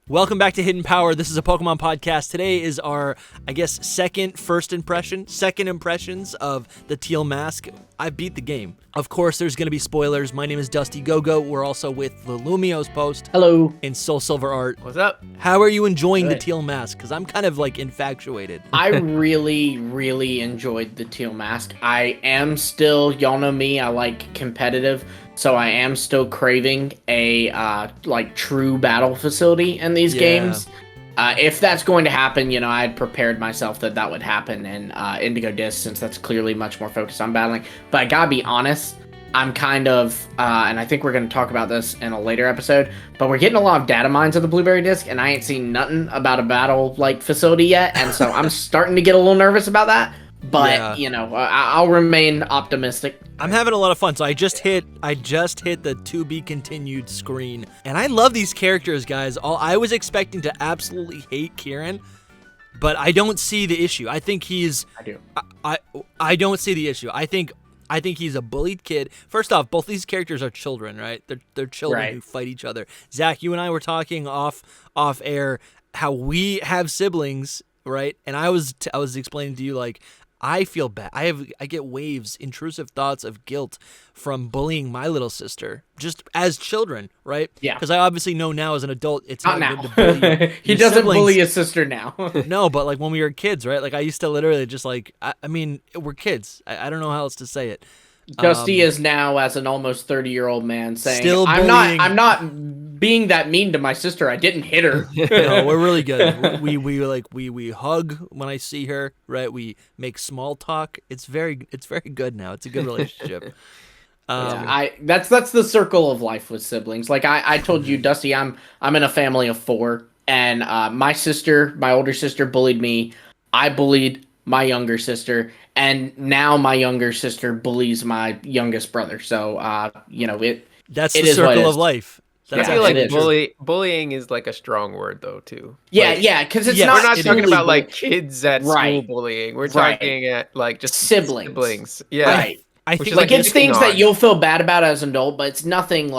Welcome back to Hidden Power. This is a Pokemon podcast. Today is our, second impressions of the Teal mask. I beat the game. Of course, there's going to be spoilers. My name is Dusty Gogo. We're also with the Lumios post. Hello. And Soul Silver Art. What's up? How are you enjoying the Teal mask? Because I'm kind of infatuated. I really enjoyed the Teal mask. I am still, y'all know me, I like competitive. So I am still craving a true battle facility in these games. If that's going to happen, I had prepared myself that would happen in Indigo Disc, since that's clearly much more focused on battling. But I gotta be honest, I'm kind of, and I think we're going to talk about this in a later episode, but we're getting a lot of data mines of the Blueberry Disc, and I ain't seen nothing about a battle facility yet, and so I'm starting to get a little nervous about that. But I'll remain optimistic. I'm having a lot of fun. So I just hit the to be continued screen, and I love these characters, guys. I was expecting to absolutely hate Kieran, but I don't see the issue. I think he's. I do. I don't see the issue. I think he's a bullied kid. First off, both these characters are children, right? They're children who fight each other. Zach, you and I were talking off air how we have siblings, right? And I was explaining to you I feel bad. I get waves, intrusive thoughts of guilt from bullying my little sister, just as children, right? Yeah. Because I obviously know now as an adult, it's not now. good to bully. He doesn't bully his sister now. No, but when we were kids, right? I used to literally just I mean, we're kids. I don't know how else to say it. Dusty is now, as an almost 30-year-old man, saying, still bullying. I'm not being that mean to my sister. I didn't hit her. No, we're really good. We hug when I see her, right? We make small talk. It's very good now. It's a good relationship. That's the circle of life with siblings. I told you, Dusty, I'm in a family of 4, and my older sister bullied me. I bullied my younger sister, and now my younger sister bullies my youngest brother. So, that's the circle of life. I feel like bullying is a strong word, though, too. Yeah, because it's not. We're not talking about bullying. Kids at school bullying. We're talking at just siblings. Yeah, right. I think it's things that you'll feel bad about as an adult, but it's nothing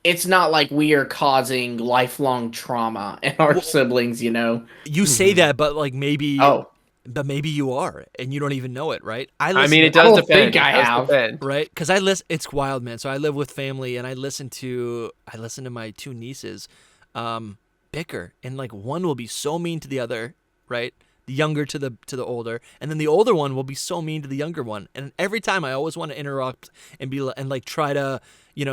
it's not like we are causing lifelong trauma in our siblings. You say that, but maybe. Oh. But maybe you are, and you don't even know it, right? I mean, it does depend. I have, right? Because I listen. It's wild, man. So I live with family, and I listen to my 2 nieces, bicker, and one will be so mean to the other, right? The younger to the older, and then the older one will be so mean to the younger one. And every time, I always want to interrupt and try to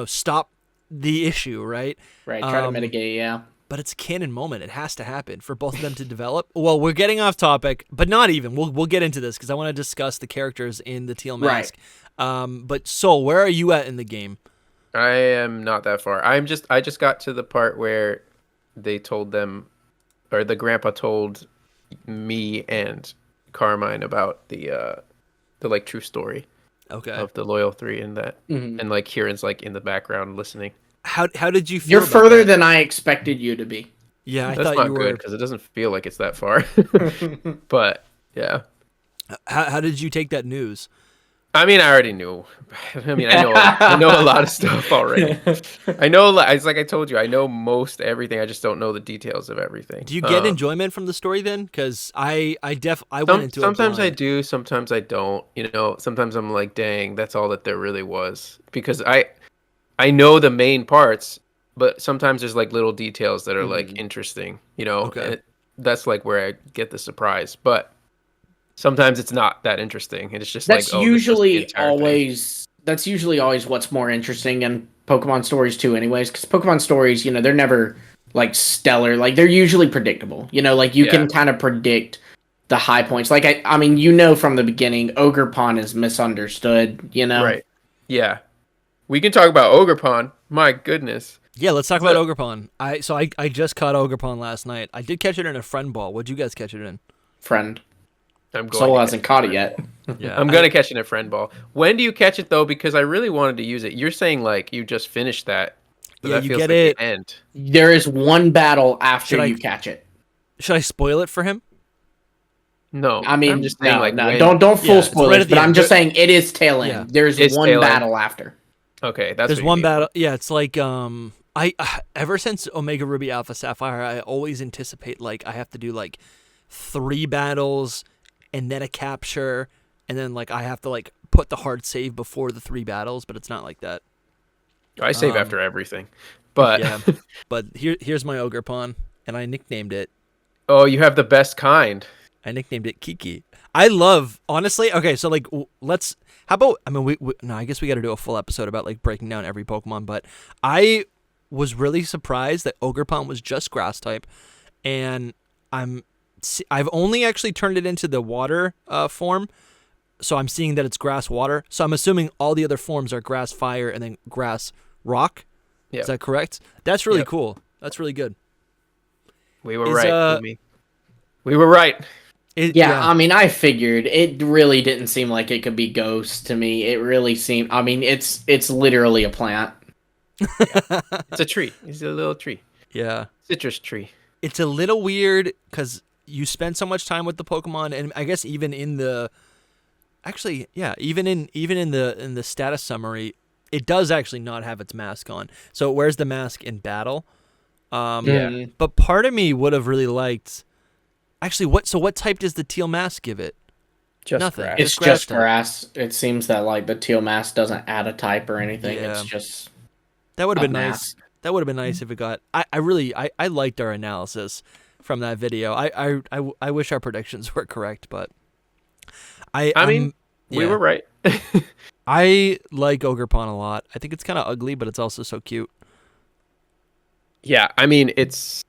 stop the issue, right? Right. Try to mitigate. Yeah. But it's a canon moment. It has to happen for both of them to develop. Well, we're getting off topic, but not even. We'll get into this because I want to discuss the characters in the Teal mask. Right. But Soul, where are you at in the game? I am not that far. I just got to the part where they told them, or the grandpa told me and Carmine about the true story. Okay. Of the Loyal 3 and that, and Kieran's in the background listening. How did you feel? You're further than I expected you to be. Yeah, that's not good because it doesn't feel like it's that far. But yeah. How did you take that news? I mean, I already knew. I mean, I know a lot of stuff already. I know, it's like I told you, I know most everything. I just don't know the details of everything. Do you get enjoyment from the story then? Because I went into it sometimes blind. I do, sometimes I don't. Sometimes I'm like, dang, that's all that there really was. Because I know the main parts, but sometimes there's little details that are interesting, Okay. That's where I get the surprise. But sometimes it's not that interesting. It's just that's usually always what's more interesting in Pokemon stories too, anyways. Because Pokemon stories, they're never stellar. They're usually predictable. You can kind of predict the high points. I mean, from the beginning, Ogre Pawn is misunderstood. Right? Yeah. We can talk about Ogre Pawn. My goodness. Yeah, let's talk about Ogre Pawn. I just caught Ogre Pawn last night. I did catch it in a friend ball. What'd you guys catch it in? Friend. Soul hasn't caught it yet. Yeah, I'm gonna catch it in a friend ball. When do you catch it though? Because I really wanted to use it. You're saying you just finished that. Yeah, you get it. The end. There is one battle after you catch it. Should I spoil it for him? No, I mean, I'm just saying no. Don't full spoilers. But I'm just saying it is tail end. Yeah. There's one battle after. Okay, that's there's one battle. Yeah, it's I ever since Omega Ruby Alpha Sapphire, I always anticipate like I have to do like 3 battles and then a capture, and then like I have to like put the hard save before the 3 battles, but it's not like that. I save after everything, but yeah. But here's my Ogre Pawn, and I nicknamed it. Oh, you have the best kind. I nicknamed it Kiki. I love, honestly. Okay, so like let's. How about? I mean, no. I guess we got to do a full episode about like breaking down every Pokemon. But I was really surprised that Ogre Pawn was just Grass type, and I've only actually turned it into the water form. So I'm seeing that it's grass water. So I'm assuming all the other forms are grass fire and then grass rock. Yep. Is that correct? That's really cool. That's really good. We were right. We were right. I mean, I figured it really didn't seem like it could be ghost to me. It really seemed. I mean, it's literally a plant. It's a tree. It's a little tree. Yeah. Citrus tree. It's a little weird because you spend so much time with the Pokemon, and I guess even in the. Actually, yeah, even in the status summary, it does actually not have its mask on. So it wears the mask in battle. But part of me would have really liked. Actually, what type does the teal mask give it? Just nothing. Grass. It's just grass. It seems that like the teal mask doesn't add a type or anything. Yeah. It's just that would have been nice. That would have been nice if it got. I liked our analysis from that video. I wish our predictions were correct, but. I mean, we were right. I like Ogre Pawn a lot. I think it's kind of ugly, but it's also so cute. Yeah, I mean, it's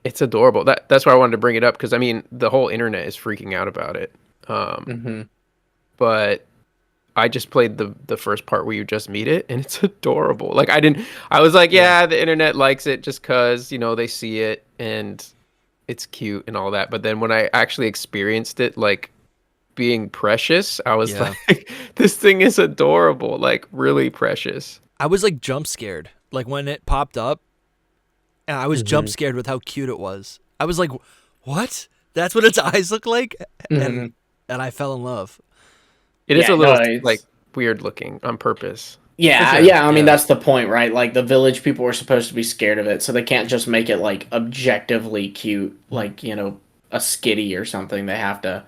adorable. That's why I wanted to bring it up, because I mean, the whole internet is freaking out about it. But I just played the first part where you just meet it, and it's adorable. Like I was like, yeah, the internet likes it just because they see it and it's cute and all that. But then when I actually experienced it, like. Being precious, I was like, this thing is adorable, like really precious. I was like jump scared, like when it popped up, and I was jump scared with how cute it was. I was like, what? That's what its eyes look like? And I fell in love. It is a little like weird looking on purpose. Yeah, sure. I mean, that's the point, right? Like the village people were supposed to be scared of it, so they can't just make it like objectively cute, like, a skitty or something. They have to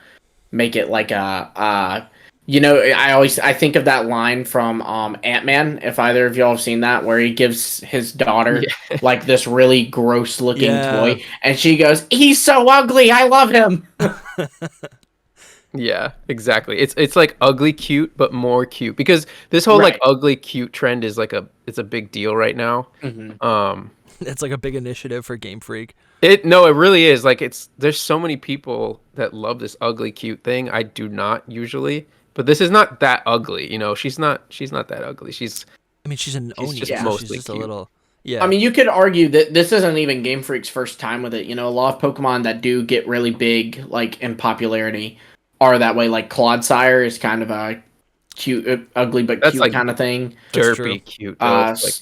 make it like I think of that line from Ant-Man, if either of y'all have seen that, where he gives his daughter like this really gross looking toy, and she goes, "He's so ugly, I love him." Yeah, exactly. It's like ugly cute, but more cute, because this whole like ugly cute trend is like it's a big deal right now. It's like a big initiative for Game Freak. It really is. Like there's so many people that love this ugly cute thing. I do not usually, but this is not that ugly. She's not that ugly. She's an Oni. She's just mostly she's just cute. A little. Yeah. I mean, you could argue that this isn't even Game Freak's first time with it. A lot of Pokemon that do get really big, like in popularity, are that way. Like Clodsire is kind of a cute, ugly but cute like kind of thing. Derpy cute.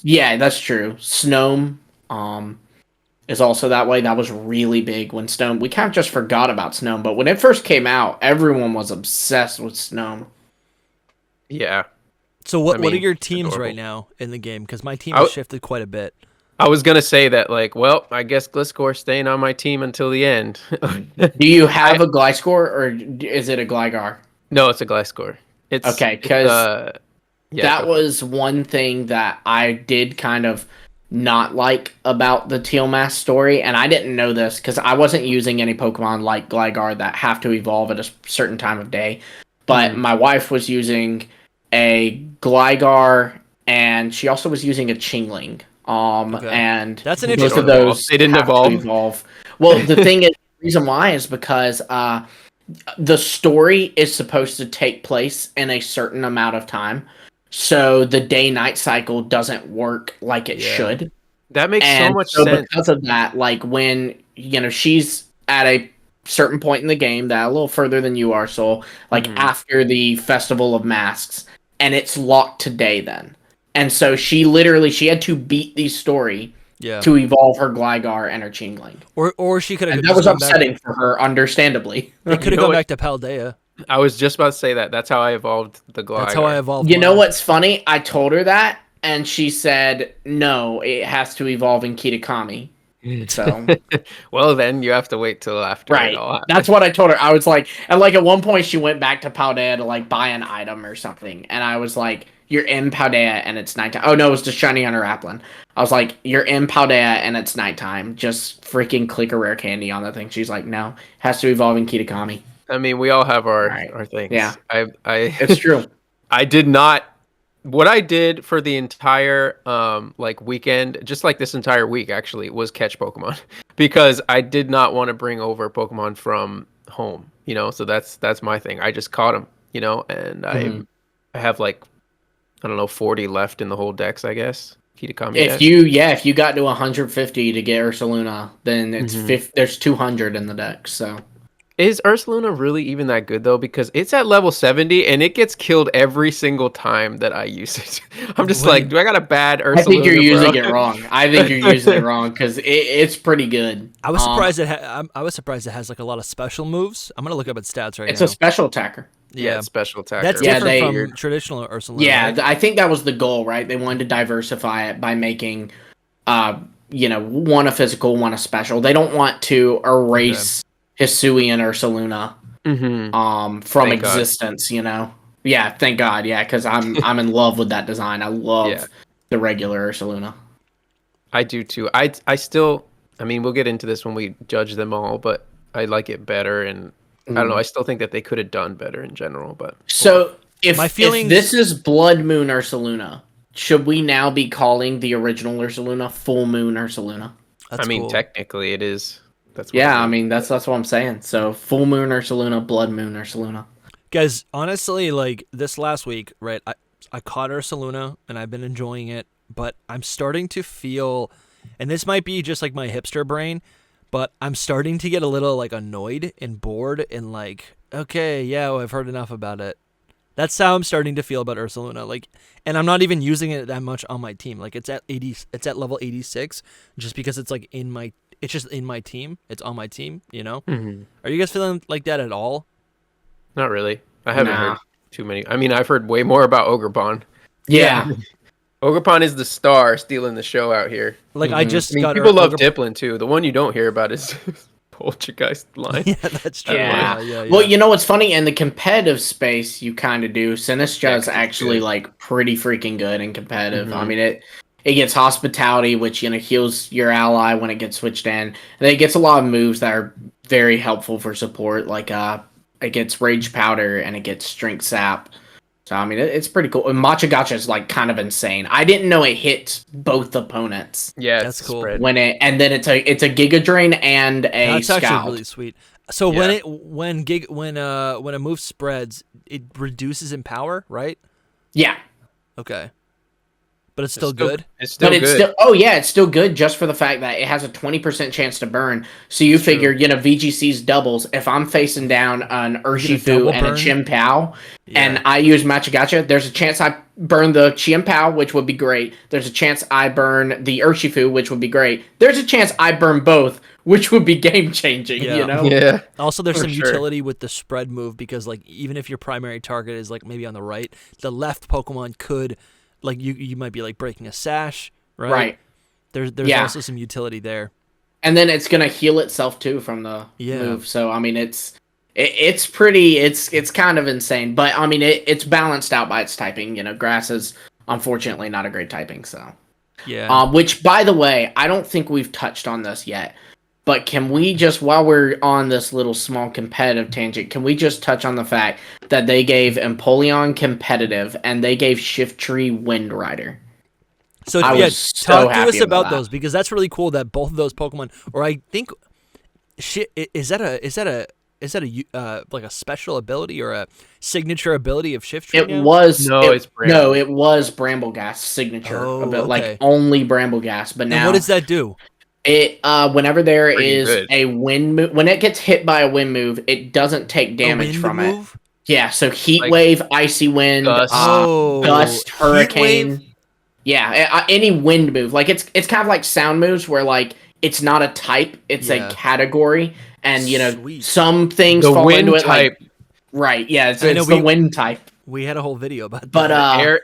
Yeah, that's true. Snom, is also that way. That was really big when Snom. We kind of just forgot about Snom, but when it first came out, everyone was obsessed with Snom. Yeah. So what are your teams right now in the game? Because my team has shifted quite a bit. I was gonna say that, like, well, I guess Gliscor's staying on my team until the end. Do you have a Gliscor, or is it a Gligar? No, it's a Gliscor. It's okay, because that was one thing that I did kind of not like about the Teal Mask story, and I didn't know this because I wasn't using any Pokemon like Gligar that have to evolve at a certain time of day, but my wife was using a Gligar, and she also was using a Chingling. And that's an interesting. Both of those they didn't evolve. Well, the thing is, the reason why is because the story is supposed to take place in a certain amount of time. So the day-night cycle doesn't work like it should. That makes so much sense. Because of that, like when she's at a certain point in the game, that a little further than you are, so like after the Festival of Masks, and it's locked today then. And so she had to beat the story to evolve her Gligar and her Chingling. Or she could have. And that was upsetting for her, understandably. It could have gone back to Paldea. I was just about to say that. That's how I evolved the Gligar. That's how I evolved. You know what's funny? I told her that, And she said, no, it has to evolve in Kitakami. So, well, then you have to wait till after it all happens. That's what I told her. I was like, and like at one point she went back to Paldea to like buy an item or something. And I was like, you're in Paldea and it's nighttime. Oh no, it was the Shiny Hunter Applin. I was like, you're in Paldea and it's nighttime. Just freaking click a rare candy on that thing. She's like, no, it has to evolve in Kitakami. I mean, we all have our things. Yeah. It's true. I did not. What I did for the entire like weekend, just like this entire week actually, was catch Pokemon because I did not want to bring over Pokemon from home, so that's my thing. I just caught them, and I have like, I don't know, 40 left in the whole dex, I guess. If you got to 150 to get Ursuluna, then it's there's 200 in the dex, so. Is Ursuluna really even that good, though? Because it's at level 70, and it gets killed every single time that I use it. I'm just like, do I got a bad Ursuluna? I think you're using it wrong. I think you're using it wrong, because it's pretty good. I was surprised I was surprised it has like a lot of special moves. I'm going to look up its stats right now. It's a special attacker. Yeah, it's special attacker. That's different from traditional Ursuluna. Yeah, right? I think that was the goal, right? They wanted to diversify it by making, one a physical, one a special. They don't want to erase... Hisui and Ursuluna from thank existence, God. Yeah, thank God, yeah, because I'm in love with that design. I love the regular Ursuluna. I do too. I still, I mean, we'll get into this when we judge them all, but I like it better, and I don't know, I still think that they could have done better in general, but... So, if this is Blood Moon Ursuluna, should we now be calling the original Ursuluna Full Moon Ursuluna? That's cool. Technically it is. That's what I'm saying. So Full Moon Ursuluna, Blood Moon Ursuluna. Guys, honestly, like this last week, right? I caught Ursuluna and I've been enjoying it, but I'm starting to feel, and this might be just like my hipster brain, but I'm starting to get a little like annoyed and bored and like, okay, yeah, I've heard enough about it. That's how I'm starting to feel about Ursuluna. Like, and I'm not even using it that much on my team. Like it's at level 86 just because it's like it's just in my team. It's on my team, Mm-hmm. Are you guys feeling like that at all? Not really. I haven't heard too many. I mean, I've heard way more about Ogre Pawn. Yeah. Ogre Pawn is the star stealing the show out here. Like, I just got... people love Diplin, too. The one you don't hear about is Poltergeist line. Yeah, that's true. Yeah. Well, you know what's funny? In the competitive space, you kind of do. Sinistcha is actually, like, pretty freaking good in competitive. I mean, it gets hospitality, which, heals your ally when it gets switched in. And then it gets a lot of moves that are very helpful for support. Like, it gets Rage Powder and it gets Strength Sap. So, I mean, it's pretty cool. And Machigacha is, like, kind of insane. I didn't know it hit both opponents. Yeah, that's cool. And then it's a Giga Drain and a Scout. That's actually really sweet. So when a move spreads, it reduces in power, right? Yeah. Okay. But it's still good? It's still good. It's still good just for the fact that it has a 20% chance to burn. So you figure, VGC's doubles. If I'm facing down an Urshifu and a Chimpao, and I use Machigacha, there's a chance I burn the Chimpao, which would be great. There's a chance I burn the Urshifu, which would be great. There's a chance I burn both, which would be game-changing, Yeah. Also, there's some utility with the spread move, because, like, even if your primary target is, like, maybe on the right, the left Pokemon could... Like, you might be, like, breaking a sash, right? Right. There's also some utility there. And then it's going to heal itself, too, from the move. So, I mean, it's kind of insane. But, I mean, it's balanced out by its typing. Grass is, unfortunately, not a great typing, so. Yeah. Which, by the way, I don't think we've touched on this yet. But can we just, while we're on this little small competitive tangent, can we just touch on the fact that they gave Empoleon competitive and they gave Shiftry Wind Rider? So talk to us about those, because that's really cool that both of those Pokemon, or I think, is that a like a special ability or a signature ability of Shiftry? It was Brambleghast signature, like only Brambleghast. But now, and what does that do? It whenever there is a wind move, when it gets hit by a wind move, it doesn't take damage from it. Yeah, so Heat Wave, Icy Wind, Gust, Hurricane. Yeah, any wind move. Like it's kind of like sound moves where like it's not a type, it's a category, and some things fall into it. Type. Like, right? Yeah, it's the wind type. We had a whole video about that. But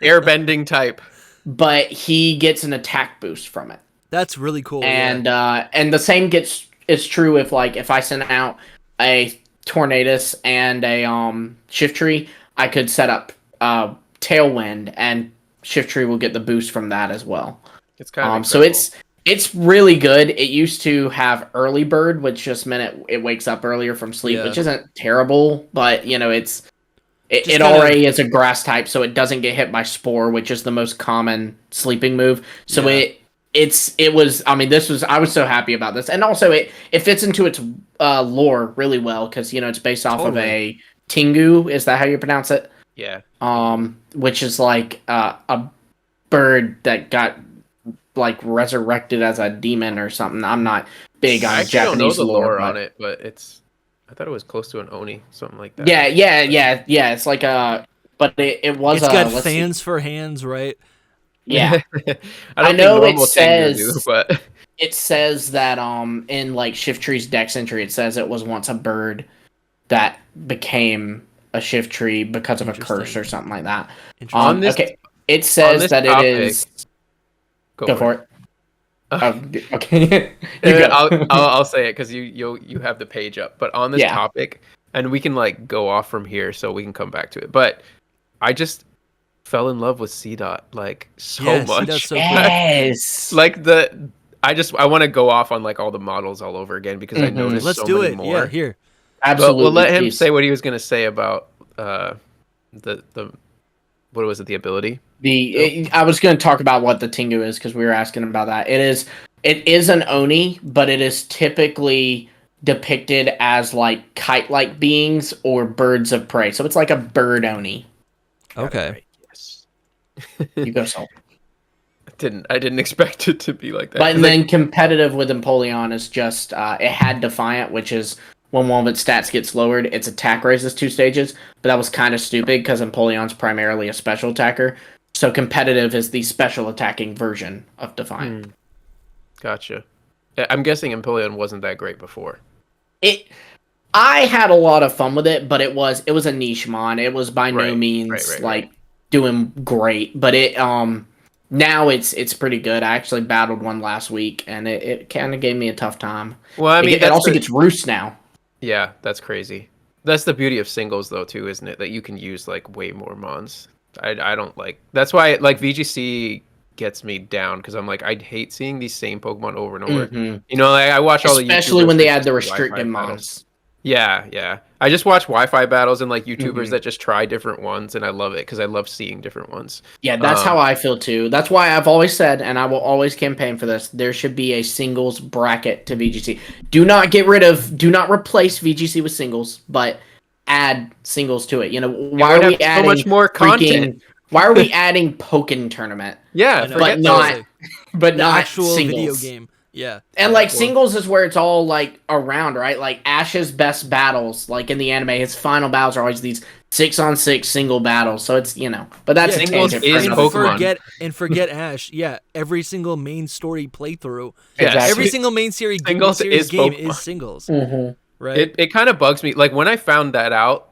airbending type. but he gets an attack boost from it. That's really cool. And the same is true if I send out a Tornadus and a Shift Tree, I could set up Tailwind, and Shift Tree will get the boost from that as well. It's kind of so it's really good. It used to have Early Bird, which just meant it wakes up earlier from sleep, which isn't terrible, but it already is a grass type, so it doesn't get hit by Spore, which is the most common sleeping move. So I was so happy about this, and also it fits into its lore really well because it's based off of a Tengu. Is that how you pronounce it? Yeah. Which is like a bird that got resurrected as a demon or something. I'm not big on Japanese lore on it, but I thought it was close to an Oni, something like that. Yeah. It's like but it was. It's got fans for hands, right? Yeah, I know it says, but it says that in Shift Tree's dex entry, it says it was once a bird that became a Shift Tree because of a curse or something like that. It says that topic, it is. Go for it. Okay. I'll say it because you have the page up. But on this topic, and we can go off from here, so we can come back to it. But I just fell in love with CDOT so much. CDOT's so yes. I want to go off on all the models all over again because I noticed Let's so do many it. more. Yeah, here. Absolutely. But we'll let him say what he was going to say about the what was it, the ability? I was going to talk about what the Tengu is because we were asking about that. It is an Oni, but it is typically depicted as kite-like beings or birds of prey. So it's like a bird Oni. Okay. Yes. You go, Sol. I didn't expect it to be like that. But then competitive with Empoleon is just it had Defiant, which is when one of its stats gets lowered, its attack raises 2 stages. But that was kind of stupid because Empoleon's primarily a special attacker. So competitive is the special attacking version of Defiant. Gotcha. I'm guessing Empoleon wasn't that great before. I had a lot of fun with it, but it was a niche mon. It was by no means doing great, but it now it's pretty good. I actually battled one last week, and it kind of gave me a tough time. Well, I mean, it also gets Roost now. Yeah, that's crazy. That's the beauty of singles, though, too, isn't it? That you can use way more mons. I don't like. That's why VGC gets me down because I'm I hate seeing these same Pokemon over and over. Mm-hmm. I watch all the especially when they add the restricted mons. Yeah. I just watch Wi-Fi battles and YouTubers that just try different ones, and I love it because I love seeing different ones. Yeah, that's how I feel too. That's why I've always said, and I will always campaign for this, there should be a singles bracket to VGC. Do not replace VGC with singles, but add singles to it. Why are we adding so much more content? Why are we adding Pokken Tournament? Yeah, but not actual singles. video game. Yeah. And singles is where it's all around, right? Ash's best battles, in the anime, his final battles are always these 6-on-6 single battles. So it's but that's singles is Pokemon. Forget Ash. Yeah, every single main story playthrough. Yeah, exactly. Every single main series game is singles. Mm-hmm. Right. It kind of bugs me. When I found that out,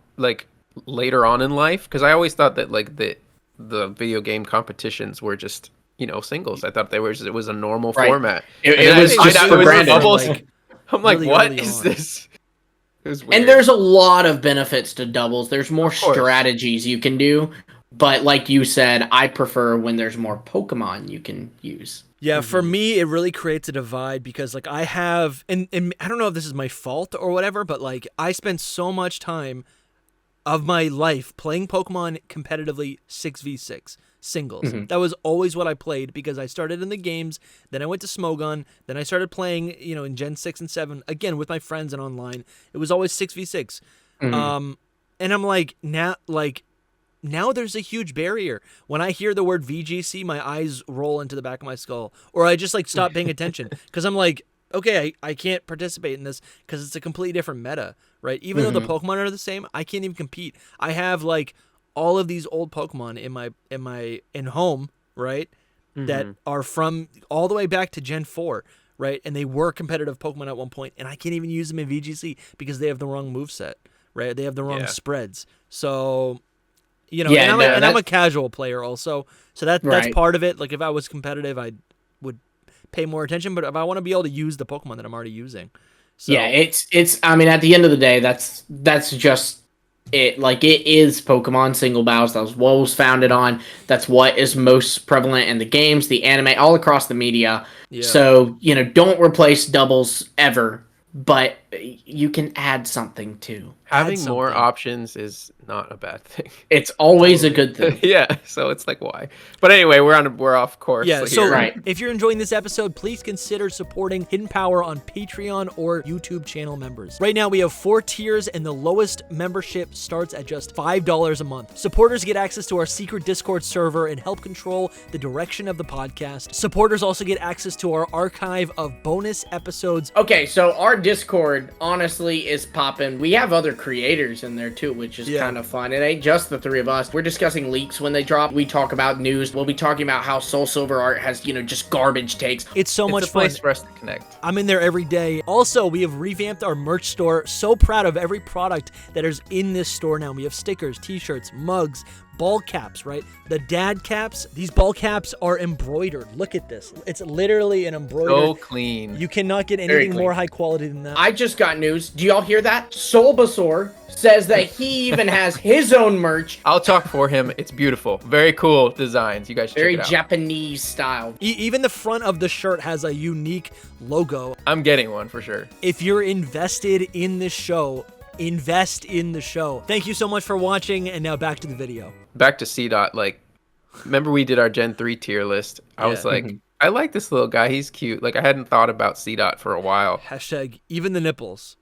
later on in life, because I always thought that the video game competitions were just singles. I thought it was a normal format. It was just for branding. I'm really what is this? It was weird. And there's a lot of benefits to doubles. There's more strategies you can do, but like you said, I prefer when there's more Pokemon you can use. Yeah, for me, it really creates a divide because I have, and I don't know if this is my fault or whatever, but I spent so much time of my life playing Pokemon competitively 6v6 singles. Mm-hmm. That was always what I played because I started in the games, then I went to Smogon, then I started playing, in Gen 6 and 7, again with my friends and online. It was always 6v6. Mm-hmm. And I'm now there's a huge barrier. When I hear the word VGC, my eyes roll into the back of my skull, or I just stop paying attention because I'm okay, I can't participate in this because it's a completely different meta, right? Even though the Pokemon are the same, I can't even compete. I have all of these old Pokemon in home, right? That are from all the way back to Gen 4, right? And they were competitive Pokemon at one point, and I can't even use them in VGC because they have the wrong moveset, right? They have the wrong spreads. So, You know, Yeah, and I'm a casual player also, so that's part of it. Like if I was competitive, I would pay more attention. But if I want to be able to use the Pokemon that I'm already using, so. Yeah, it's. I mean, at the end of the day, that's just it. Like it is Pokemon single battles. That's what was founded on. That's what is most prevalent in the games, the anime, all across the media. Yeah. So don't replace doubles ever, but you can add something too. Having more options is not a bad thing. It's always a good thing. Yeah, so it's like why? But anyway, we're off course. Yeah, so right. If you're enjoying this episode, please consider supporting Hidden Power on Patreon or YouTube channel members. Right now we have 4 tiers and the lowest membership starts at just $5 a month. Supporters get access to our secret Discord server and help control the direction of the podcast. Supporters also get access to our archive of bonus episodes. Okay, so our Discord honestly is popping. We have other creators in there too, which is kind of fun. It ain't just the 3 of us. We're discussing leaks when they drop. We talk about news. We'll be talking about how Soul Silver Art has, just garbage takes. It's so much a place fun for us to connect. I'm in there every day. Also, we have revamped our merch store. So proud of every product that is in this store now. We have stickers, t-shirts, mugs, ball caps, right? The dad caps. These ball caps are embroidered. Look at this. It's literally an embroidered. So clean. You cannot get anything more high quality than that. I just got news. Do y'all hear that? Bulbasaur says that he even has his own merch. I'll talk for him. It's beautiful. Very cool designs. You guys should Very check it out. Japanese style. Even the front of the shirt has a unique logo. I'm getting one for sure. If you're invested in this show, invest in the show. Thank you so much for watching, and now back to the video. Back to CDOT, like, remember we did our Gen 3 tier list? I was like, I like this little guy. He's cute. Like, I hadn't thought about CDOT for a while. Hashtag even the nipples.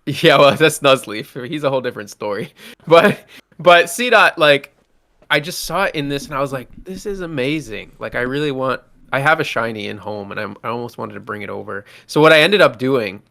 Yeah, well, that's Nuzleaf. He's a whole different story. But CDOT, like, I just saw it in this, and I was like, this is amazing. Like, I have a shiny in home, and I almost wanted to bring it over. So what I ended up doing,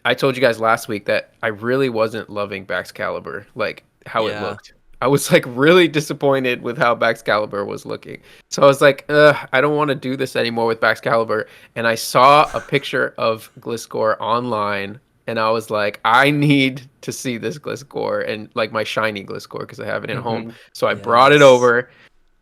I told you guys last week that I really wasn't loving Baxcalibur, like, how it looked. I was like really disappointed with how Baxcalibur was looking. So I was like, I don't want to do this anymore with Baxcalibur. And I saw a picture of Gliscor online, and I was like, I need to see this Gliscor, and like my shiny Gliscor, because I have it in home. So I brought it over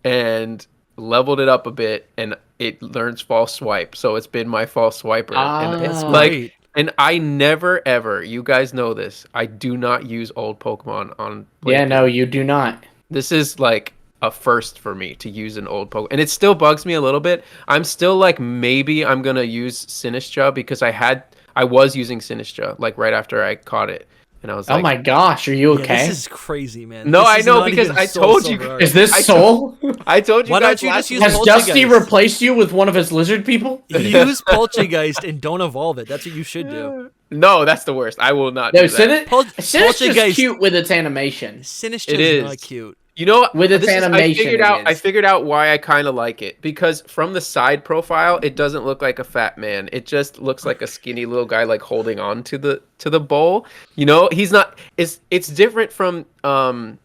and leveled it up a bit, and it learns false swipe. So it's been my false swiper. And it's like, and I never ever, you guys know this, I do not use old Pokemon on Blade. Yeah, no, you do not. This is like a first for me to use an old Pokemon. And it still bugs me a little bit. I'm still like, maybe I'm going to use Sinistcha, because I was using Sinistcha like right after I caught it. And I was like, oh my gosh, are you okay? This is crazy, man. No, I know, because I told you. Is this Soul? I told you Why guys don't you just use Has Poltergeist? Dusty replaced you with one of his lizard people? Use Poltergeist and don't evolve it. That's what you should do. No, that's the worst. I will not No, do that. Sinistra's cute with its animation. Sinistcha is not cute. You know, with its animation, I figured out why I kind of like it, because from the side profile, it doesn't look like a fat man. It just looks like a skinny little guy, like holding on to the bowl. You know, he's not. It's different from oh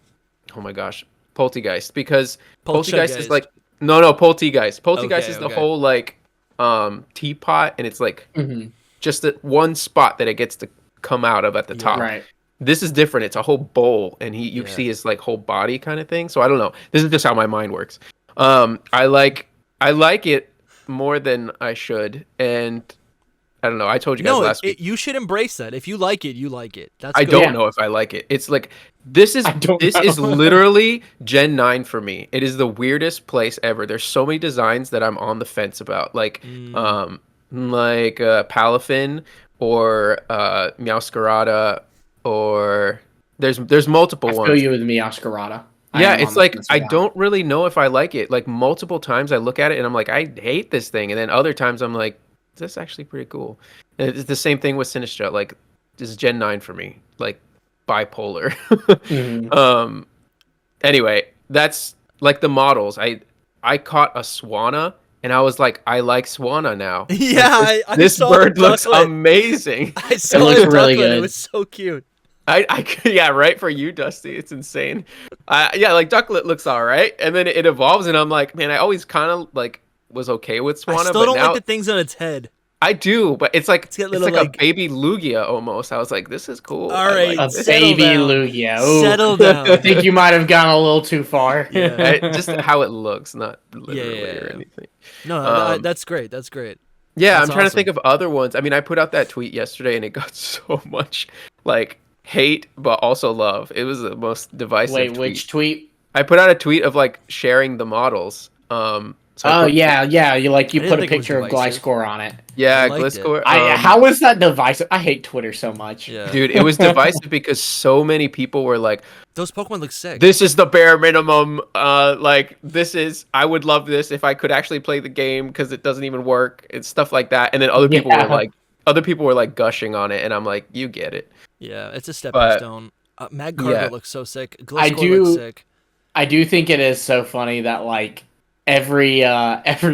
my gosh, Poltergeist, because Poltergeist is like Poltergeist. Poltergeist is the whole like teapot, and it's like just that one spot that it gets to come out of at the top. Right. This is different. It's a whole bowl, and you see his like whole body kind of thing. So I don't know. This is just how my mind works. I like it more than I should, and I don't know. I told you guys last week. You should embrace that. If you like it, you like it. That's I good. don't know if I like it. It's like this is literally Gen 9 for me. It is the weirdest place ever. There's so many designs that I'm on the fence about, like Palafin or Meowscarada. Or there's multiple ones. I feel you with Meowscarada. Yeah, it's like I don't really know if I like it. Like multiple times I look at it and I'm like, I hate this thing, and then other times I'm like, this is actually pretty cool. And it's the same thing with Sinistcha. Like this is Gen 9 for me. Like bipolar. Anyway, that's like the models. I caught a Swanna, and I was like, I like Swanna now. Yeah, like, I this saw bird looks amazing. I saw it really good. It was so cute. Yeah, right, for you, Dusty. It's insane. Yeah, like Ducklet looks all right, and then it evolves, and I'm like, man, I always kind of like was okay with Swanna. I still don't like the things on its head. I do, but it's like got it's little, like a like- baby Lugia almost. I was like, this is cool. All I right, like A this. settle baby down. Lugia. Ooh. Settle I down. think you might have gone a little too far. Yeah. Just how it looks, not literally Yeah. or anything. No, that's great. That's great. Yeah, That's I'm trying to awesome. think of other ones. I mean, I put out that tweet yesterday, and it got so much like hate, but also love. It was the most divisive. Wait, tweet. which tweet? I put out a tweet of like sharing the models. So I Oh put- yeah. You I put didn't a think it was picture of divisive. Gliscor on it. yeah, I liked it. Gliscor. How is that divisive? I hate Twitter so much. Yeah. Dude, it was divisive because so many people were like, Those Pokemon look sick. this is the bare minimum. Like I would love this if I could actually play the game because it doesn't even work. It's stuff like that. And then other people were like gushing on it, and I'm like, you get it. Yeah, it's a stepping But- stone. Magcargo Yeah. looks so sick. I Gliscor do- looks sick. I do think it is so funny that like every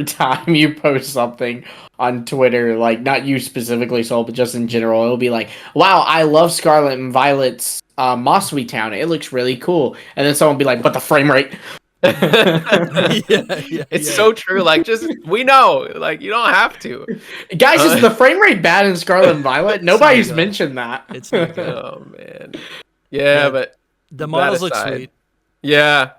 time you post something on Twitter, like not you specifically, Soul, but just in general, it'll be like, "Wow, I love Scarlet and Violet's Mossweet Town. It looks really cool." And then someone will be like, "But the frame rate." It's so true. Like, just we know. Like, you don't have to. Guys, is the frame rate bad in Scarlet and Violet? Nobody's good. mentioned that. It's not good. Oh man. Yeah, Yeah, but The models look aside. sweet. yeah.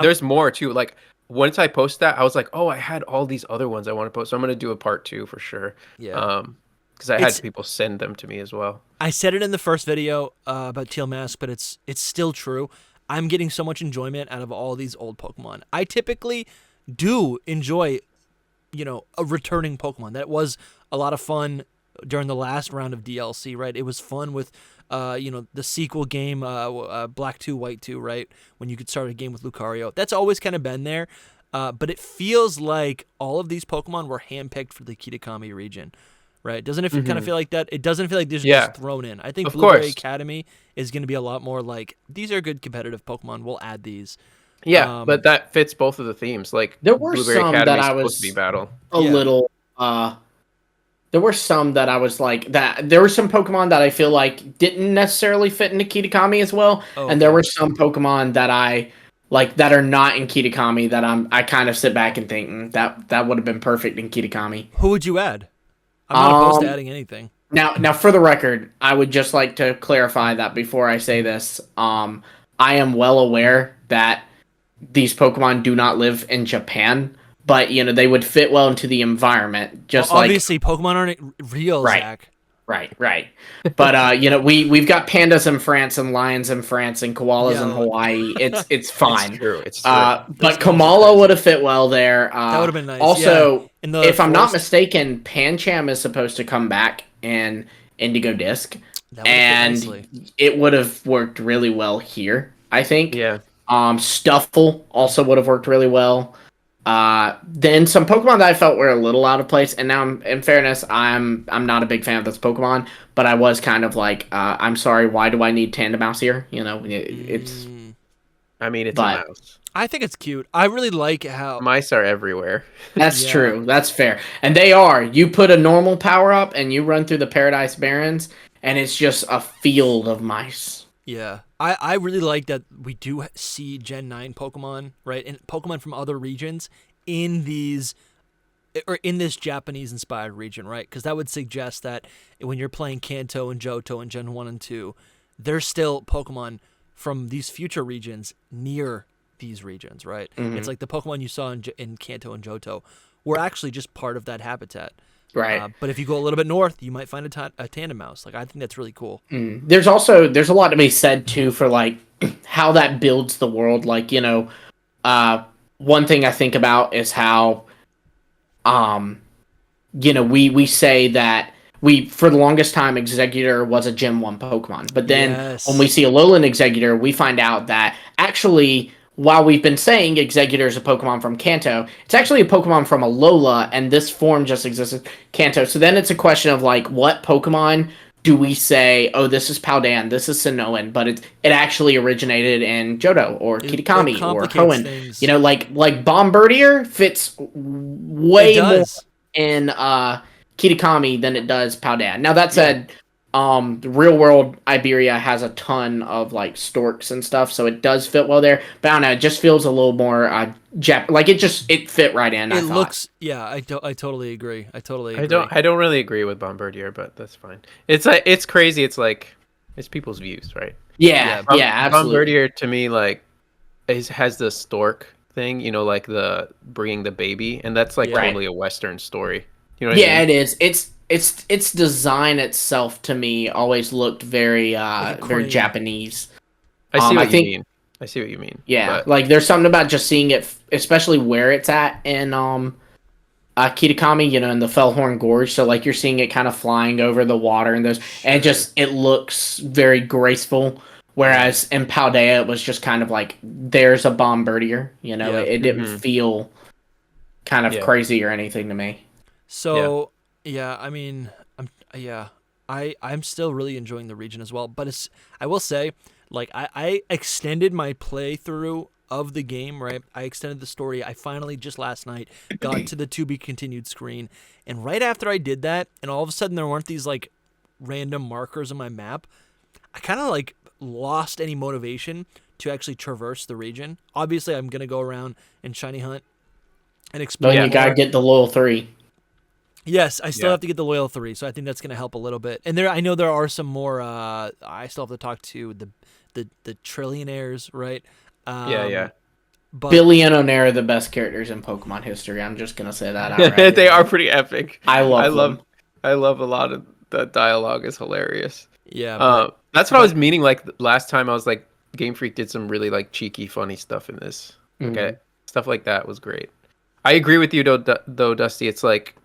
There's more too. Like once I post that, I was like, oh, I had all these other ones I want to post. So I'm gonna do a part 2 for sure. Yeah. Because I It's- had people send them to me as well. I said it in the first video about Teal Mask, but it's still true. I'm getting so much enjoyment out of all these old Pokemon. I typically do enjoy, a returning Pokemon. That was a lot of fun during the last round of DLC, right? It was fun with, the sequel game, Black 2, White 2, right? When you could start a game with Lucario. That's always kind of been there. But it feels like all of these Pokemon were handpicked for the Kitakami region. Right? Doesn't it kind of feel like that? It doesn't feel like they're just thrown in. I think Of Blueberry course. Academy is going to be a lot more like, these are good competitive Pokemon. We'll add these. Yeah, but that fits both of the themes. Like There were Blueberry some Academy that is I supposed was to be battle. a Yeah. little there were some that I was like that there were some Pokemon that I feel like didn't necessarily fit into Kitakami as well. Oh, And there okay. were some Pokemon that I like that are not in Kitakami that I kind of sit back and think that would have been perfect in Kitakami. Who would you add? I'm not opposed to Um, adding anything. Now for the record, I would just like to clarify that before I say this, I am well aware that these Pokemon do not live in Japan, but they would fit well into the environment. Just Well, like obviously, Pokemon aren't real, Right. Zach. Right. But we've got pandas in France and lions in France and koalas Yeah. in Hawaii. It's fine. It's true. It's true. But Kamala would have fit well there. That would have been nice. Also, yeah. In the if I'm not forest, mistaken, Pancham is supposed to come back in Indigo Disc, that would have fit and nicely. it would have worked really well here, I think. yeah. Stuffle also would have worked really well. Then some Pokemon that I felt were a little out of place, and now in fairness, I'm not a big fan of this Pokemon, but I was kind of like, I'm sorry, why do I need Tandemaus here? It's I mean, it's but- a mouse. I think it's cute. I really like how. Mice are everywhere. that's Yeah. true, that's fair, and they are. You put a normal power up, and you run through the Paradise Barrens, and it's just a field of mice. Yeah, I really like that we do see Gen 9 Pokemon, right? And Pokemon from other regions in these, or in this Japanese-inspired region, right? Because that would suggest that when you're playing Kanto and Johto in Gen 1 and 2, there's still Pokemon from these future regions near these regions, right? Mhm. It's like the Pokemon you saw in Kanto and Johto were actually just part of that habitat. Right. But if you go a little bit north, you might find a Tandemaus. Like, I think that's really cool. There's a lot to be said too for like how that builds the world. Like one thing I think about is how we say that we for the longest time Executor was a Gen 1 Pokemon, but then Yes. when we see a Alolan Executor, we find out that actually, while we've been saying Executor is a Pokemon from Kanto, it's actually a Pokemon from Alola, and this form just exists in Kanto. So then it's a question of like, what Pokemon do we say, oh, this is Paldean, this is Sinnoh, but it actually originated in Johto or Kitakami or complicates Hoenn. things. Like Bombirdier fits It way more does. in Kitakami than it does Paldean. Now that said, The real world Iberia has a ton of like storks and stuff, so it does fit well there. But I don't know, it just feels a little more like it fit right in. It I thought. looks, yeah, I totally agree. I totally agree. I don't really agree with Bombardier, but that's fine. It's like it's crazy. It's like it's people's views, right? Yeah, absolutely. Bombardier to me like has the stork thing, you know, like the bringing the baby, and that's like totally a Western story. You know what I mean? It is. Its design itself to me always looked very very Japanese. I see what you mean. I see what you mean. Yeah, like there's something about just seeing it, especially where it's at in Kitakami, you know, in the Fellhorn Gorge. So like you're seeing it kind of flying over the water and and it looks very graceful. Whereas in Paldea, it was just kind of like there's a Bombardier, you know, it didn't feel kind of crazy or anything to me. So I mean, I'm still really enjoying the region as well. But I will say, like I extended my playthrough of the game, right? I extended the story. I finally just last night got to the to be continued screen, and right after I did that, and all of a sudden there weren't these like random markers on my map, I kind of like lost any motivation to actually traverse the region. Obviously, I'm gonna go around and shiny hunt and explore. Then you gotta get the loyal 3. Yes, I still have to get the loyal 3, so I think that's going to help a little bit. And I know there are some more. I still have to talk to the trillionaires, right? But Billionaire are the best characters in Pokemon history. I'm just gonna say that outright. They are pretty epic. I love them. I love a lot of the dialogue is hilarious. Yeah, that's what I was meaning. Like last time, I was like, Game Freak did some really like cheeky, funny stuff in this. Okay, stuff like that was great. I agree with you though, Dusty. It's like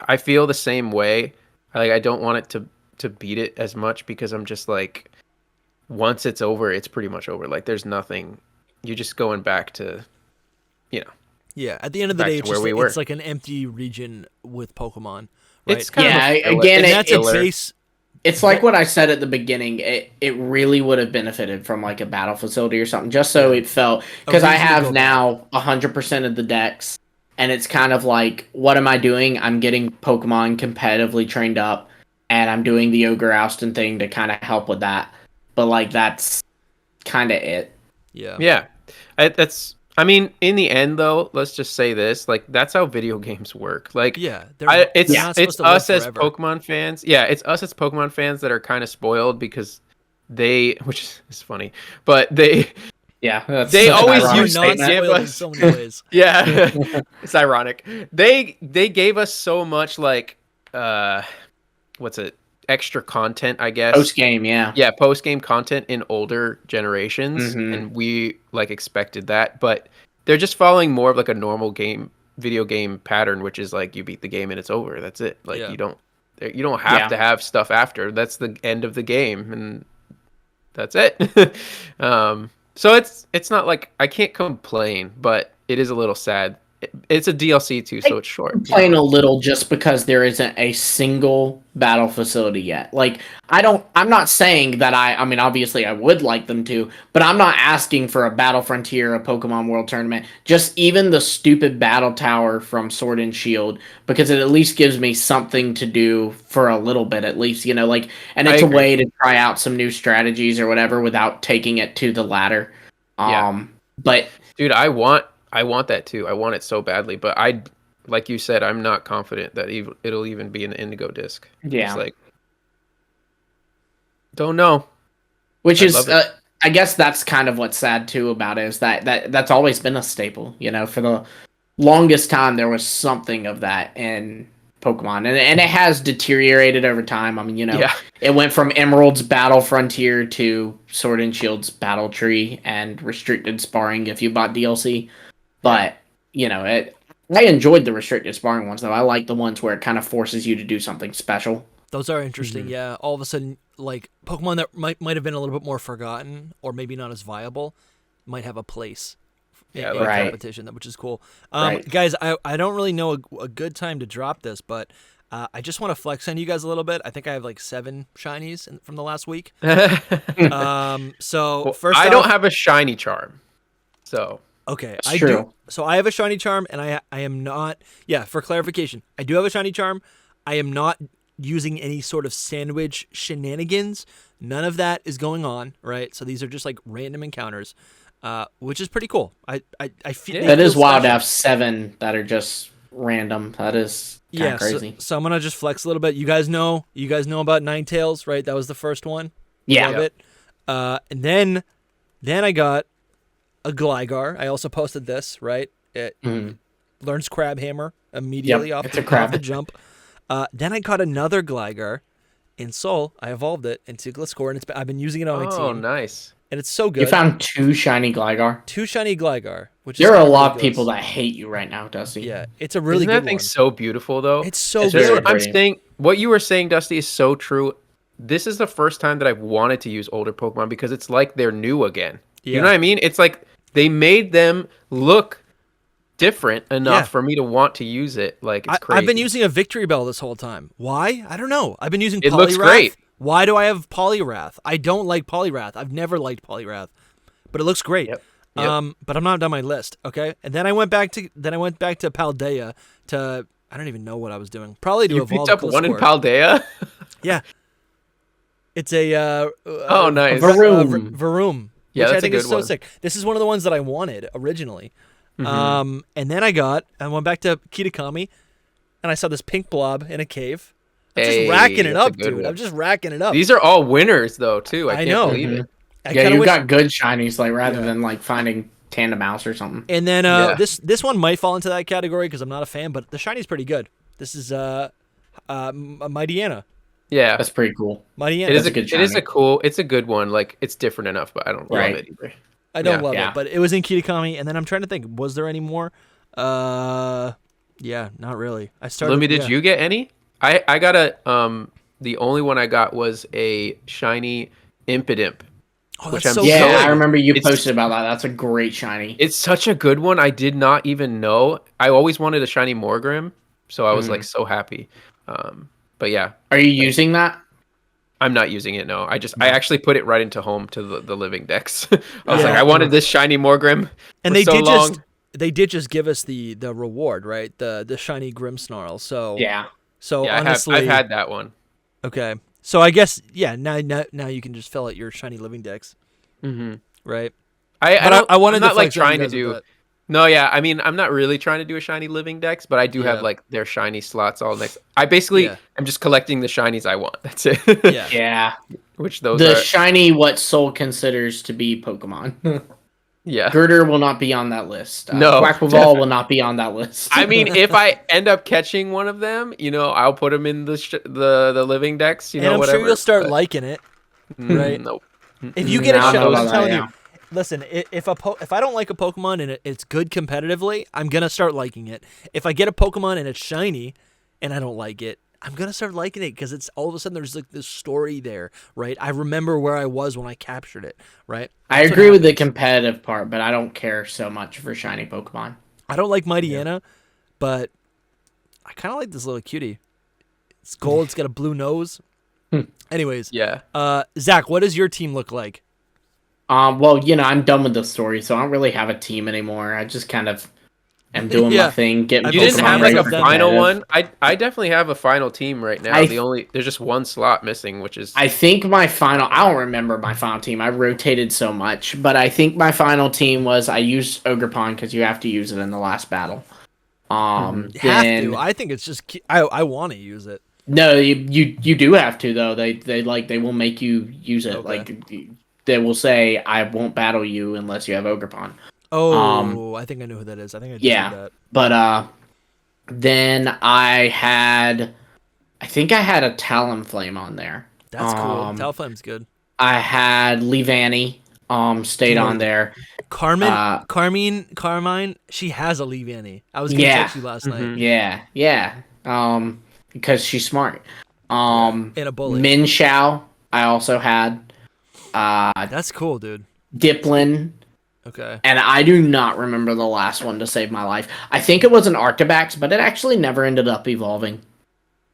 I feel the same way. I don't want it to beat it as much because I'm just like, once it's over, it's pretty much over. Like there's nothing. You're just going back to, you know. Yeah, at the end of the day, it's like an empty region with Pokemon. Right? It's kind of again, that's a base. It's like what I said at the beginning. It really would have benefited from like a battle facility or something, just so it felt, because I have now 100% of the decks. And it's kind of like, what am I doing? I'm getting Pokemon competitively trained up, and I'm doing the Ogre Oustin thing to kind of help with that. But, like, that's kind of it. Yeah. Yeah. I mean, in the end, though, let's just say this. Like, that's how video games work. Like, it's us as Pokemon fans. Yeah, it's us as Pokemon fans that are kind of spoiled because which is funny, but they... Yeah, they always use so many ways. Yeah, it's ironic. They gave us so much like extra content, I guess. Post game, yeah, post game content in older generations, and we like expected that, but they're just following more of like a normal video game pattern, which is like you beat the game and it's over. That's it. Like you don't have to have stuff after. That's the end of the game, and that's it. So it's not like I can't complain, but it is a little sad. It's a DLC too, so it's short. Complain a little just because there isn't a single battle facility yet. Like I'm not saying that I mean obviously I would like them to, but I'm not asking for a Battle Frontier, a Pokemon World Tournament, just even the stupid battle tower from Sword and Shield, because it at least gives me something to do for a little bit at least, you know, like, and it's a way to try out some new strategies or whatever without taking it to the ladder. But dude, I want that too. I want it so badly, but like you said, I'm not confident that it'll even be an Indigo disc. Yeah. It's like, don't know. Which is, I guess that's kind of what's sad too about it, is that's always been a staple. You know, for the longest time there was something of that in Pokemon, and it has deteriorated over time. I mean, you know, it went from Emerald's Battle Frontier to Sword and Shield's Battle Tree and restricted sparring if you bought DLC. But, you know, I enjoyed the restricted sparring ones, though. I like the ones where it kind of forces you to do something special. Those are interesting, yeah. All of a sudden, like, Pokemon that might have been a little bit more forgotten or maybe not as viable might have a place in competition, which is cool. Guys, I don't really know a good time to drop this, but I just want to flex on you guys a little bit. I think I have like 7 shinies from the last week. So first I don't have a shiny charm, so... Okay, I do. So I have a shiny charm, and I am not. Yeah, for clarification, I do have a shiny charm. I am not using any sort of sandwich shenanigans. None of that is going on, right? So these are just like random encounters, which is pretty cool. I feel that is wild to special. have 7 that are just random. That is kind of crazy. So I'm gonna just flex a little bit. You guys know about Ninetales, right? That was the first one. Yeah. Love it. And then I got a Gligar. I also posted this, right? It learns Crab Hammer immediately off the jump. Then I got another Gligar in Soul. I evolved it into Gliscor, and I've been using it on my team. Oh, nice. And it's so good. You found 2 shiny Gligar? 2 shiny Gligar. Which there is are a lot of people that hate you right now, Dusty. Yeah, it's a really Isn't good that thing one. so beautiful, though? It's so Just good. what I'm saying, what you were saying, Dusty, is so true. This is the first time that I've wanted to use older Pokemon because it's like they're new again. Yeah. You know what I mean? It's like they made them look different enough for me to want to use it. Like, it's crazy. I've been using a Victory Bell this whole time. Why? I don't know. I've been using It Poliwrath. looks great. Why do I have Poliwrath? I don't like Poliwrath. I've never liked Poliwrath, but it looks great. Yep. But I'm not done my list. Okay, and then I went back to Paldea to I don't even know what I was doing. Probably to You evolve picked up one in Gliscor. Paldea? Yeah, it's a Oh, nice. Varoom. Yeah, which that's I think a is good so one. sick. This is one of the ones that I wanted originally. And then I went back to Kitakami, and I saw this pink blob in a cave. I'm just racking it that's a up, good dude. one. I'm just racking it up. These are all winners, though, too. I can't know. believe it. I Yeah, kinda you wish- got good shinies, like rather than like finding Tandemaus or something. And then Yeah. this one might fall into that category because I'm not a fan, but the shiny's pretty good. This is Mightyena. Yeah. That's pretty cool. Mightyena. It is That's a good it's a good one. Like, it's different enough, but I don't love Right. it either. I don't love Yeah. it, but it was in Kitakami, and then I'm trying to think, was there any more? Yeah, not really. I started. Lumi, did you get any? I got the only one I got was a shiny Impidimp. Oh, which that's I'm so Yeah, good. I remember you It's- posted about that. That's a great shiny. It's such a good one. I did not even know. I always wanted a shiny Morgrim, so I was like so happy. But yeah, Are you using that? I'm not using it. No, I actually put it right into home to the living decks. I was Yeah. like, I wanted this shiny Morgrim. And for they so did long. they did just give us the reward, right? The shiny Grimmsnarl. So Yeah. So Yeah, honestly, I've had that one. okay. So I guess now you can just fill out your shiny living decks, Mm-hmm. right? I wanted I'm to not like flex on you trying to guys with do. that. No, yeah. I mean, I'm not really trying to do a shiny living dex, but I do have Yeah. like their shiny slots all next. I basically Yeah. am just collecting the shinies I want. That's it. Yeah. Yeah. Which those The are. shiny what Soul considers to be Pokemon. Yeah. Girder will not be on that list. No, Quackleval will not be on that list. I mean, if I end up catching one of them, I'll put them in the living dex. And I'm whatever. sure you'll start but- liking it, right? Nope. If you get a I don't shiny, know about I'm that, telling yeah. you. Listen, if I don't like a Pokemon and it's good competitively, I'm gonna start liking it. If I get a Pokemon and it's shiny, and I don't like it, I'm gonna start liking it because it's all of a sudden there's like this story there, right? I remember where I was when I captured it, right? I That's what agree with the happens. competitive part, but I don't care so much for shiny Pokemon. I don't like Mightyena, but I kind of like this little cutie. It's gold. It's got a blue nose. Anyways, Yeah. Zach, what does your team look like? Well, I'm done with the story, so I don't really have a team anymore. I just kind of am doing Yeah. my thing, getting I've You Pokemon didn't have ready like a for final competitive. one. I definitely have a final team right now. There's just one slot missing, which is I think I don't remember my final team. I rotated so much, but I think my final team was I used Ogre Pawn because you have to use it in the last battle. You have Then- to. I think it's just I want to use it. No, you do have to though. They will make you use it. Okay. Like they will say I won't battle you unless you have Ogre Pawn. Oh, I think I know who that is. I think I just Yeah. did that. But then I think I had a Talonflame on there. That's cool. Um, Talonflame's good. I had Leavanny stayed on there. Carmine, she has a Leavanny. I was gonna Yeah. text you last night. Yeah. Because she's smart. And a bully. Min Xiao I also had. That's cool, dude. Diplin. Okay. And I do not remember the last one to save my life. I think it was an Arctibax, but it actually never ended up evolving.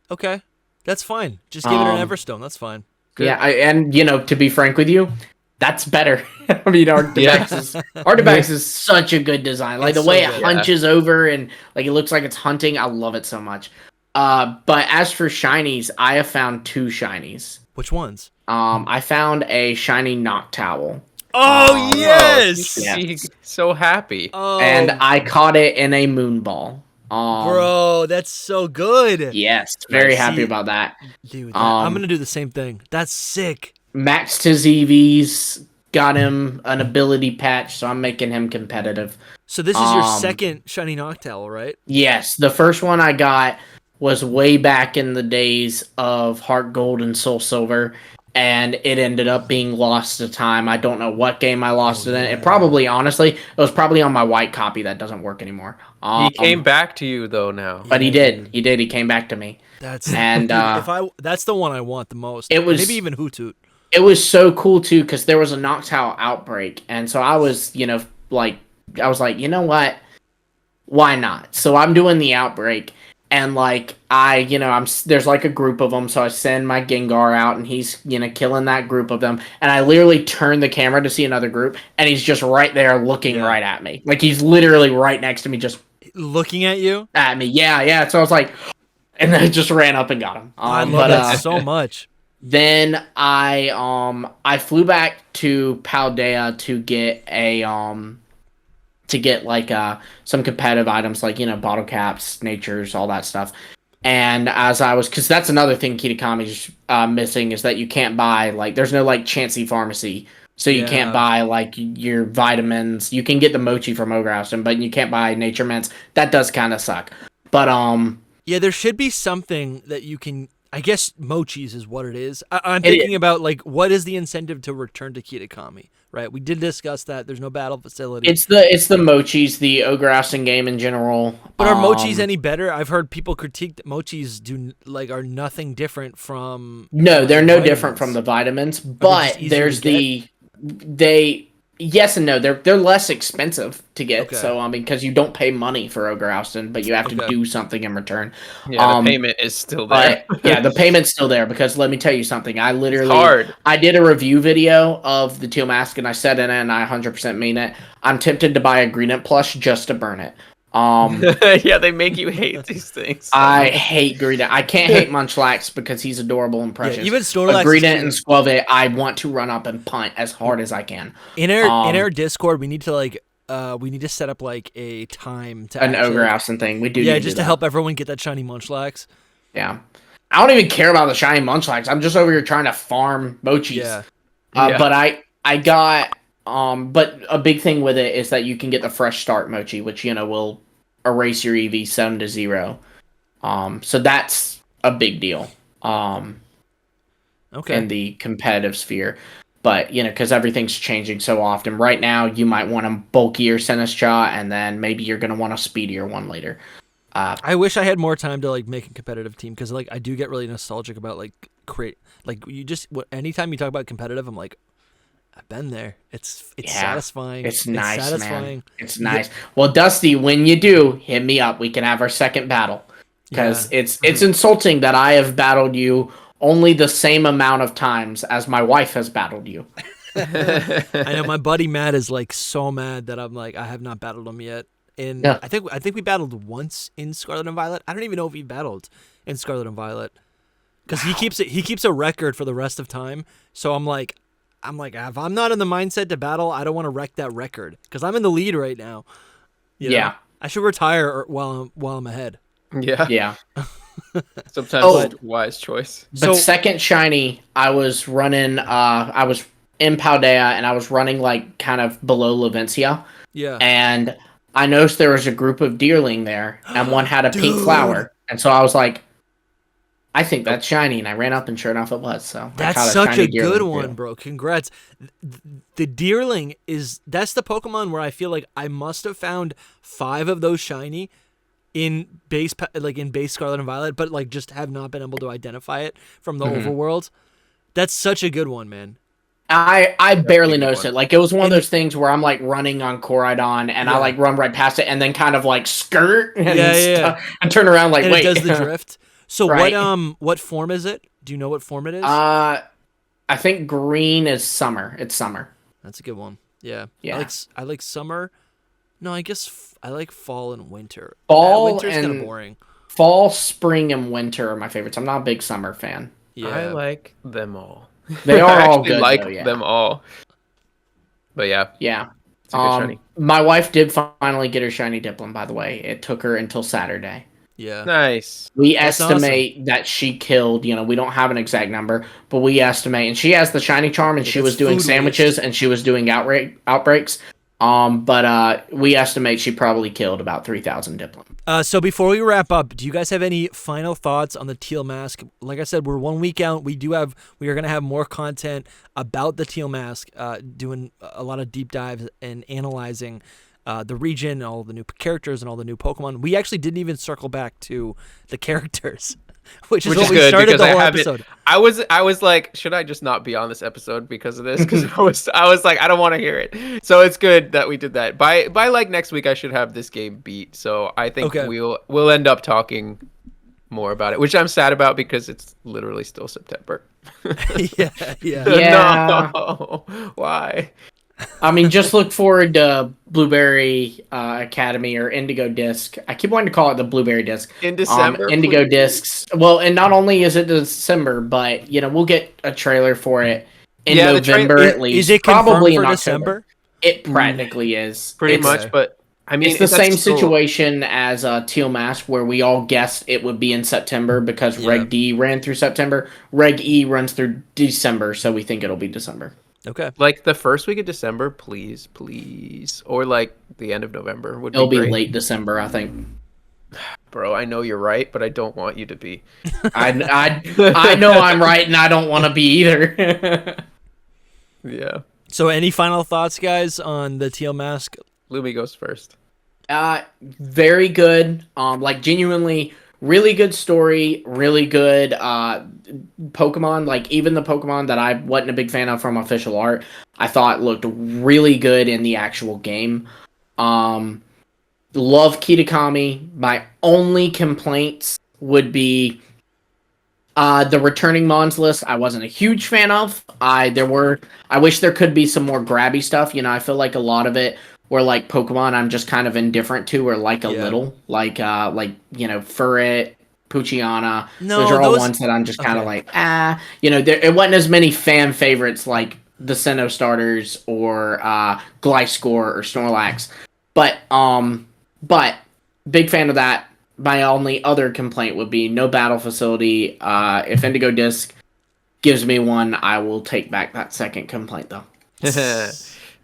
Okay. That's fine. Just give it an Um, Everstone. That's fine. Good. Yeah, and to be frank with you, that's better. I mean, Arctibax is such a good design. Like It's the way so it good. hunches over and like it looks like it's hunting. I love it so much. But as for shinies, I have found 2 shinies. Which ones? I found a shiny Noctowl. Oh You yes! should be so happy. Oh, And I caught it in a Moonball. bro, that's so good. Yes, very happy See, about that. dude, I'm gonna do the same thing. That's sick. Maxed his EVs, got him an ability patch, so I'm making him competitive. So this is your second shiny Noctowl, right? Yes, the first one I got was way back in the days of Heart Gold and Soul Silver, and it ended up being lost to time. I don't know what game I lost it in. It probably, honestly, it was probably on my white copy that doesn't work anymore. He came back to you though now. But he did. He did. He came back to me. That's And dude, that's the one I want the most. It was maybe even Hoothoot. It was so cool too because there was a Noctowl outbreak, and so I was, I was like, you know what? Why not? So I'm doing the outbreak, and there's like a group of them, so I send my Gengar out, and he's killing that group of them, and I literally turn the camera to see another group, and he's just right there looking right at me, like he's literally right next to me, just looking at you. At me, yeah. So I was like, and then I just ran up and got him. I love that so much. Then I flew back to Paldea to get some competitive items like bottle caps, natures, all that stuff. And because that's another thing Kitakami's missing is that you can't buy there's no Chansey Pharmacy, so you can't buy your vitamins. You can get the mochi from Ogre, but you can't buy nature mints. That does kind of suck. But yeah, there should be something that you can. I guess Mochis is what it is. I'm thinking about what is the incentive to return to Kitakami, right? We did discuss that. There's no battle facility. It's the Mochis, the Ogre game in general. But are Mochis any better? I've heard people critique that Mochis are nothing different from. No, they're no different from the vitamins, but there's yes and no. They're less expensive to get. Okay. So because you don't pay money for Ogre, but you have to do something in return. Yeah, the payment is still there. Yeah, the payment's still there because let me tell you something. I did a review video of the Teal Mask and I said in it, and I 100% mean it. I'm tempted to buy a Greenet plush just to burn it. Yeah, they make you hate these things. I hate Greenet. I can't hate Munchlax because he's adorable and precious. Yeah, even Snorlax. Greenet and Squelvet, I want to run up and punt as hard as I can. In our Discord, we need to set up a time to an Ogre thing. We do. Yeah, just to help everyone get that shiny Munchlax. Yeah, I don't even care about the shiny Munchlax. I'm just over here trying to farm Mochis. Yeah. But I got. But a big thing with it is that you can get the fresh start mochi, which will erase your EV 7 to 0. So that's a big deal. Okay. In the competitive sphere, but because everything's changing so often. Right now, you might want a bulkier Sinistcha, and then maybe you're gonna want a speedier one later. I wish I had more time to make a competitive team because I do get really nostalgic about anytime you talk about competitive, I'm like. I've been there. It's satisfying. It's nice, satisfying. Man. It's nice. Yeah. Well, Dusty, when you do, hit me up. We can have our second battle. Because it's insulting that I have battled you only the same amount of times as my wife has battled you. I know my buddy Matt is so mad that I'm I have not battled him yet. And I think we battled once in Scarlet and Violet. I don't even know if he battled in Scarlet and Violet. Because he keeps a record for the rest of time. So I'm like, if I'm not in the mindset to battle, I don't want to wreck that record because I'm in the lead right now. You know? I should retire while I'm ahead. Yeah. Sometimes it's a wise choice. But second shiny, I was running. I was in Paldea and I was running kind of below Lavencia. Yeah. And I noticed there was a group of deerling there, and one had a pink flower, and so I was like, I think that's shiny, and I ran up, and sure enough, it was. So that's such a good one, bro. Congrats. The Deerling that's the Pokemon where I feel like I must have found 5 of those shiny in base Scarlet and Violet, but just have not been able to identify it from the overworld. That's such a good one, man. I barely noticed it. It was one of those things where I'm running on Coridon and I run right past it and then kind of skirt and turn around and wait. It does the drift. So what form is it? Do you know what form it is? I think green is summer. It's summer. That's a good one. Yeah. Yeah. I like summer. No, I guess I like fall and winter. Fall winter's kind of boring. fall, spring, and winter are my favorites. I'm not a big summer fan. Yeah. I like them all. They are I all actually good, like though, yeah. them all. But yeah, Yeah. it's a good shiny. My wife did finally get her shiny Dipplin, by the way. It took her until Saturday. Yeah. Nice. We That's estimate that she killed, we don't have an exact number, but we estimate, and she has the shiny charm, and Yeah, she that's was doing food sandwiches, waste. and she was doing outbreaks. But we estimate she probably killed about 3,000 Dipplin. So before we wrap up, do you guys have any final thoughts on the Teal Mask? Like I said, we're 1 week out. We are going to have more content about the Teal Mask, doing a lot of deep dives and analyzing the region, all the new characters, and all the new Pokemon. We actually didn't even circle back to the characters, which is what we good started because the whole episode. I was like, should I just not be on this episode because of this? Because I was like, I don't want to hear it. So it's good that we did that. By like next week, I should have this game beat. So I think we'll end up talking more about it, which I'm sad about because it's literally still September. Yeah. No, why? I mean, just look forward to Blueberry Academy or Indigo Disc. I keep wanting to call it the Blueberry Disc. In December, Indigo please. Discs. Well, and not only is it December, but we'll get a trailer for it in November at least. Is it probably confirmed in for December? December? It practically is. Pretty much, but I mean, it's the same situation as Teal Mask, where we all guessed it would be in September because Reg D ran through September. Reg E runs through December, so we think it'll be December. Okay. Like the first week of December, please. Or like the end of November would It'll be be great. late December, I think. Bro, I know you're right, but I don't want you to be. I know I'm right, and I don't want to be either. Yeah. So any final thoughts, guys, on the Teal Mask? Lumi goes first. Very good. Like genuinely really good story, really good Pokemon. Like even the Pokemon that I wasn't a big fan of from official art, I thought looked really good in the actual game. Love Kitakami. My only complaints would be the returning Mons list. I wasn't a huge fan of. I wish there could be some more grabby stuff. I feel like a lot of it were like Pokemon I'm just kind of indifferent to, or like a little, like Furret, Poochyena. No, those are all ones that I'm just kind of like, it wasn't as many fan favorites like the Sinnoh starters or Gliscor or Snorlax. But big fan of that. My only other complaint would be no battle facility. If Indigo Disc gives me one, I will take back that second complaint though.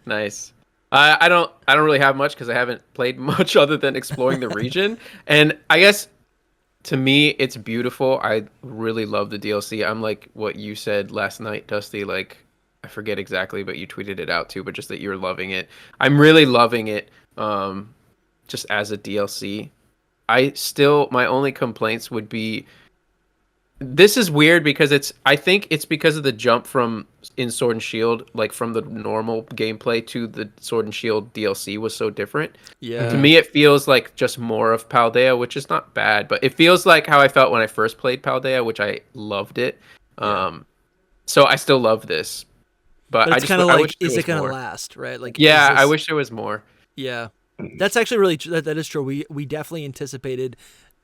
Nice. I don't really have much because I haven't played much other than exploring the region. And I guess to me, it's beautiful. I really love the DLC. I'm like what you said last night, Dusty. Like, I forget exactly, but you tweeted it out too. But just that you're loving it. I'm really loving it. Just as a DLC. My only complaints would be, this is weird because I think it's because of the jump from in Sword and Shield, like from the normal gameplay to the Sword and Shield DLC was so different. Yeah. To me, it feels like just more of Paldea, which is not bad, but it feels like how I felt when I first played Paldea, which I loved it. Yeah. So I still love this, but it's kind of like, is it going to last, right? Like, yeah, I wish there was more. Yeah, that's actually really that is true. We definitely anticipated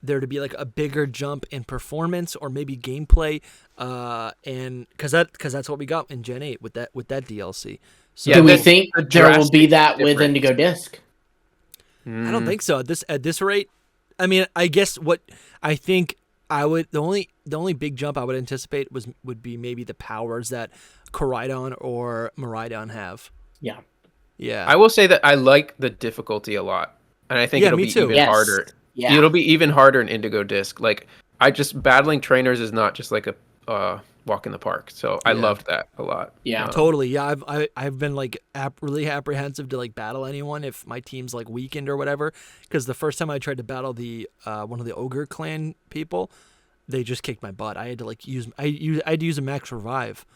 there to be like a bigger jump in performance or maybe gameplay, and because that's what we got in Gen 8 with that DLC. So do we think there will be that with Indigo Disc? I don't think so. At this rate, I mean, I guess what I think I would the only big jump I would anticipate would be maybe the powers that Koraidon or Miraidon have. Yeah. Yeah. I will say that I like the difficulty a lot, and I think it'll be even harder. Yeah. It'll be even harder in Indigo Disc. Like, battling trainers is not just like a walk in the park. So I loved that a lot. Yeah, totally. Yeah, I've been like really apprehensive to like battle anyone if my team's like weakened or whatever. Because the first time I tried to battle the one of the Ogre clan people, they just kicked my butt. I had to like I'd use a max revive.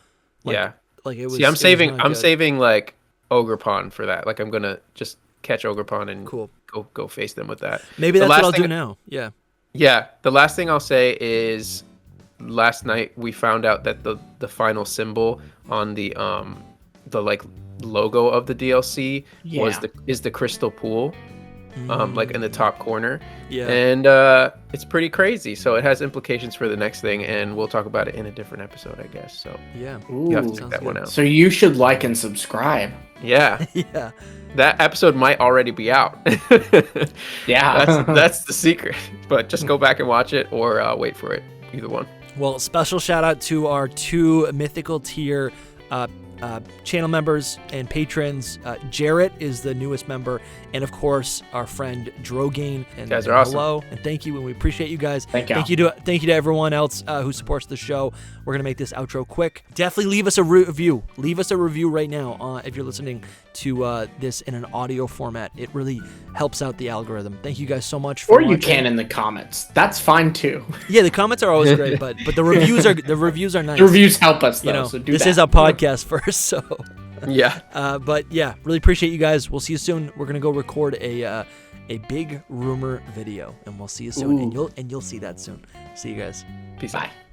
Like it was. See, I'm saving like Ogre Pawn for that. Like I'm gonna just catch Ogre Pawn and go face them with that. Maybe that's what I'll do now. Yeah. Yeah. The last thing I'll say is last night we found out that the final symbol on the like logo of the DLC is the crystal pool. like in the top corner. Yeah. And it's pretty crazy. So it has implications for the next thing, and we'll talk about it in a different episode, I guess. So yeah, Ooh, you have to check that one out. So you should like and subscribe. Yeah. yeah. That episode might already be out. Yeah. that's the secret. But just go back and watch it, or wait for it. Either one. Well, special shout out to our 2 mythical tier channel members and patrons. Jarrett is the newest member, and of course our friend Drogain. And you guys are awesome. Hello and thank you, and we appreciate you guys. Thank you. Thank you to everyone else who supports the show. We're gonna make this outro quick. Definitely leave us a review. Leave us a review right now if you're listening to this in an audio format. It really helps out the algorithm. Thank you guys so much for watching. You can in the comments. That's fine too. Yeah, the comments are always great, but the reviews are nice. The reviews help us though. So do this that. is a podcast first, so Yeah. but yeah, really appreciate you guys. We'll see you soon. We're gonna go record a big rumor video, and we'll see you soon. And you'll see that soon. See you guys. Peace Bye. out.